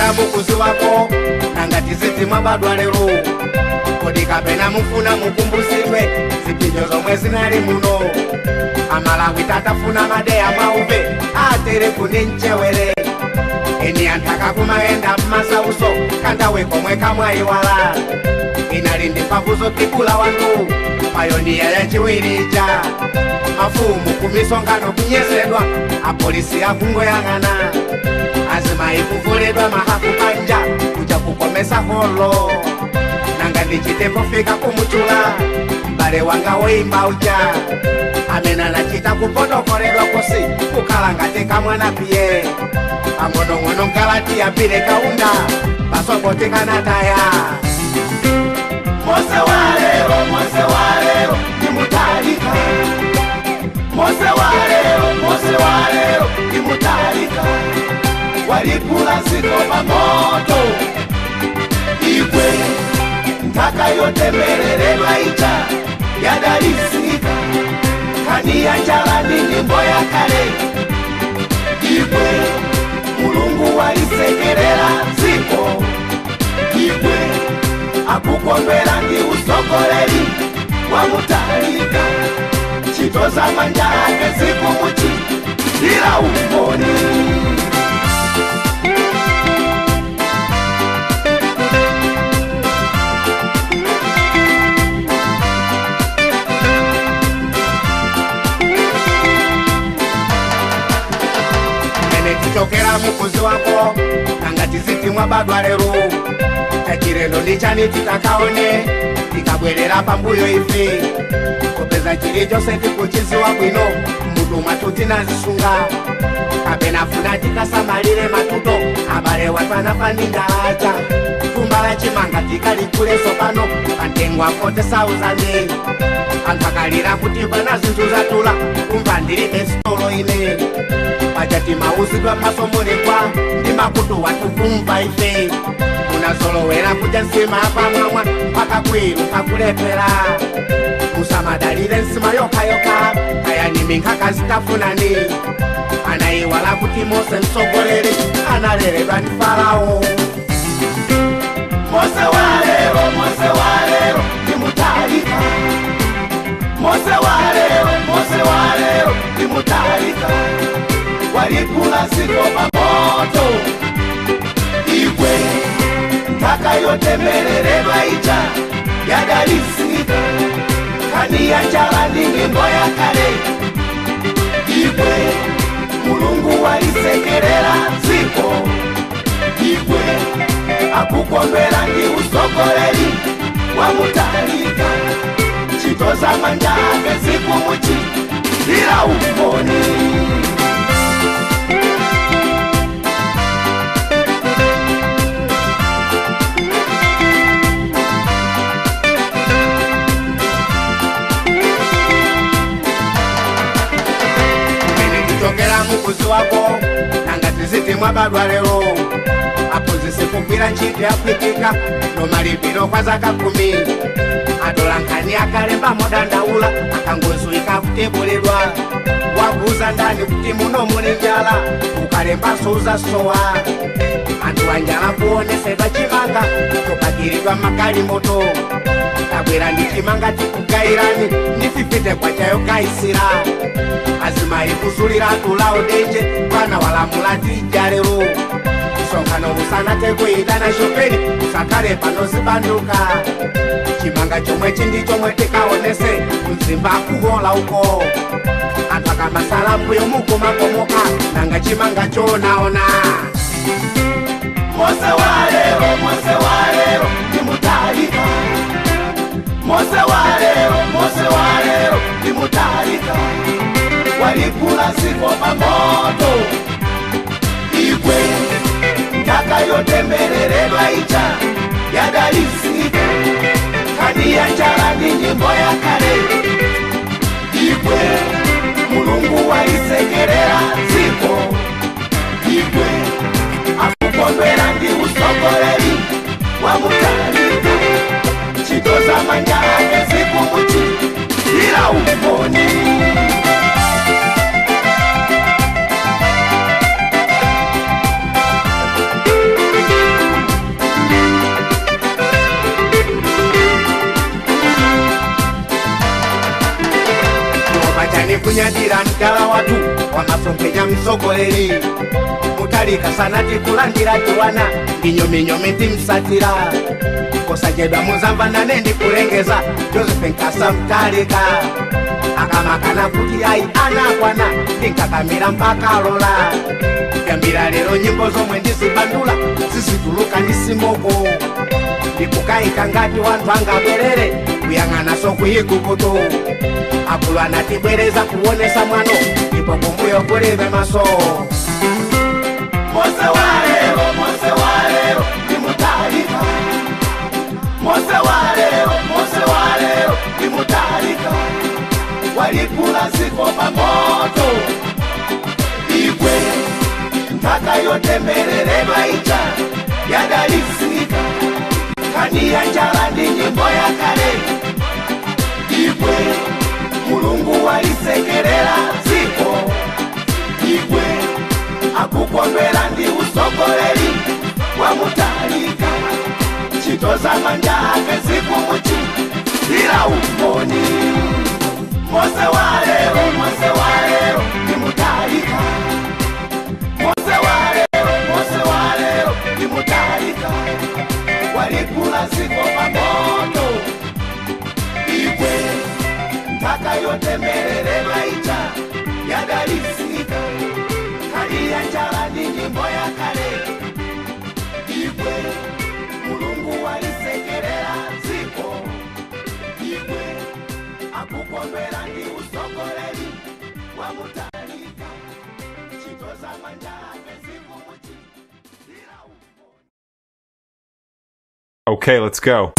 Tichokera mukuzi wako nanga tiziti mwabadwa lero. Kodi kapena mufuna mukumbusidwe zipinjo zomwe zinali muno. Amalawi tatafuna madeya mauve atere kuninchewere. Eni antaka kumaenda masauso kantawe komwe kamwaiwala. Inalindi pafuzo tikula wantu payoniya ya chiwirija. Mafumu kumisongano kunyesedwa apolisi afungo yangana. Azima ikufuledwa mahafu panja kuja kukomesa holo. Nanga ndichitepo fika kumuchula mbale wanga weimba uja. Amena nachita kupotokoledwa kosi kukalanga teka mwana piye. Angono ngalati ya pile kaunda basopo teka nataya. Mose walero ni mutalika. Mose walero ni mutalika. Walikula ziko pamoto Igwe ntaka yote melelelwa icha yadalisika. Kania jalani nimbo ya kale Igwe Mulungu walisekerera ziko Igwe akukombera ndi usokoleri wa mutalika. Chitoza manja ake ziku muchi ila umboni. Tichokera mukuzi wako nanga tiziti mwabadwa lero. Chachireno ndichani titakaone tikabwerera pambuyo ife. Kopeza chiri chose tikuchiziwa bwino mutu matuti nazisunga. Kapena funa tikasamalire matuto abale watu anafandingalaja. Kumbala chimanga tikalikule sopano pantengwa 40,000. Antakalira kuti bana zinzuza tula kumvandiri estolo ine. Majati mauzi kwa masomolekwa ni makutu watu kumva ife. Unazolowera kuja nsima hapa mwa mpaka kwiru kakulepera. Musamadalire nsima yoka kaya niminkaka zitafunani. Anaiwala kuti Mose msogolere analelelwa ni Farao. Mose walero ni mutalika. Mose walero ni mutalika. Walikula ziko pamoto Igwe ntaka yote melelelwa icha yadalisika. Kania jalani nimbo ya kale Igwe Mulungu walisekerera ziko Igwe akukombera ndi usokoleri wa mutalika. Chitoza manja ake ziku muchi ila umboni. Tichokera mukuzi wako nanga tiziti mwabadwa lero. Apozise kukwira nchiti yapwitika no malipiro kwa zaka 10. Adolankani akalemba modandaula akangozuika kutebulirwa. Wabuza ndani kuti muno muli njala ukalemba souza sowa. Antu wanjala kuonesedwa chimanga tokakiridwa makali moto. Tabwera ndi chimanga tikugairani nififite kwa chayo kaisira. Azima ikuzulira tulao denje pana walamula tijalero. Songano usana teko idana shopeni usakare pano zibanduka. Chimanga chomwe chindi chomwe tikaonese mzimba kuhola uko. Antaka masalamu yomuko makomoka nanga chimanga chonaona. Mose walero ni mutalika. Mose walero ni mutalika. Walikula ziko pamoto Igwe ntaka yote melelelwa icha yadalisika. Kania jalani nyimbo ya kale Igwe Mulungu walisekerera ziko Igwe akukombera ndi usokoleri wa mutalika. Chitoza manja ake ziku muchi ila umboni. Gala watu wamasompenya msokoleri Mutalika sana tikulandira tuwana Minyomi timsatira Kosajedwa muzamba na nendi kulengeza Joseph Nkasa Mutalika Akamakana kuti ai anakwana Tinkakamira mpaka lola Gambira lero nyimbo zomwe ndizibandula Zisituluka nisimoko Ndikukaika ngati wantu angabwerere Kuyang'ana so kuyikukutu Akulu anatibwereza kuonesa mwano Ipo kumbuyo kuleve maso Mose walero, ni Mutalika Mose walero, ni Mutalika Walikula ziko pamoto Igwe Mpaka yote mbelele maisha Yadalisika Kania njalandi nyimbo ya kale Igwe Mulungu walisekerera ziko Igwe Akukondwela ndi usokoleri wa Mutalika Chitoza manja ake ziku muchi Zila umboni Mose walero, ni Mutalika Mose walero, ni Mutalika Walikula ziko pamoto Igwe Mpaka yote mbelele maisha Yadalisika Kania njalandi nyimbo ya kale Igwe Mulungu walisekerera ziko Igwe Akukondwela ndi usokoleri wa Mutalika Chitoza manja ake ziku muchi Zila umboni. Okay, let's go.